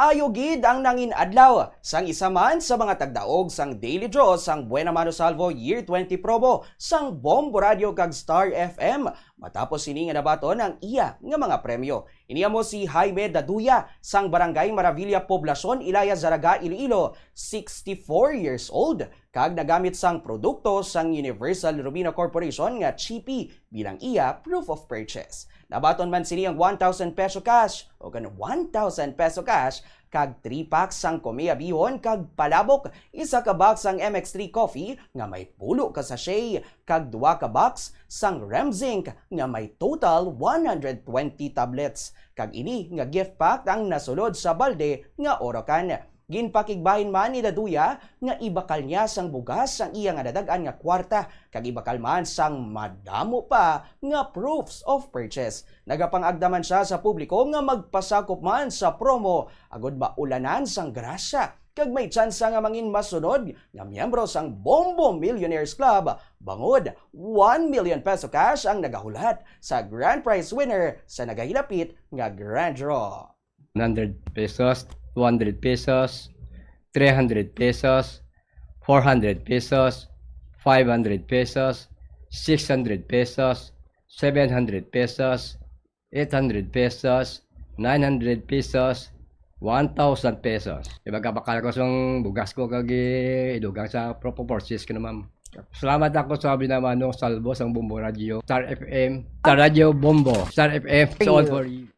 Ayogid ang nangin adlaw sang isa man sa mga tagdaog sang daily draw sang Buena Mano Salvo Year 20 promo sang Bombo Radio kag Star FM matapos sini nga nabaton ang iya nga mga premyo. Iniya mo si Jaime Daduya sang Barangay Maravilla Poblacion, Ilaya, Zaraga, Iloilo, 64 years old kag nagamit sang produkto sang Universal Rubino Corporation nga chippy bilang iya proof of purchase. Nabaton man sini ang 1,000 peso cash o kan 1,000 peso cash kag 3 packs sang Komea bihon kag palabok, isa ka box sang MX3 coffee nga may pulo ka sachet kag 2 ka box sang Remzinc nga may total 120 tablets kag ini nga gift pack ang nasulod sa balde nga Orocan. Ginpakigbahin man ni Daduya nga ibakal niya sang bugas sang iya nga dadagan nga kwarta kag ibakal man sang madamo pa nga proofs of purchase. Nagapangagdaman siya sa publiko nga magpasakop man sa promo agod maulanan sang grasya kag may tsansa nga mangin masunod nga miyembro sang Bombo Millionaires Club bangod 1 million peso cash ang nagahulat sa grand prize winner sa nagahilapit nga grand draw. 100 pesos, 200 pesos, 300 pesos, 400 pesos, 500 pesos, 600 pesos, 700 pesos, 800 pesos, 900 pesos, 1,000 pesos. Ibagkabakal ko sa bugas ko kag idugang sa proportions ko naman. Salamat ako sa Binamano Salvo sang Bombo Radio, Star FM, Star Radio Bombo, Star FM, it's all for you.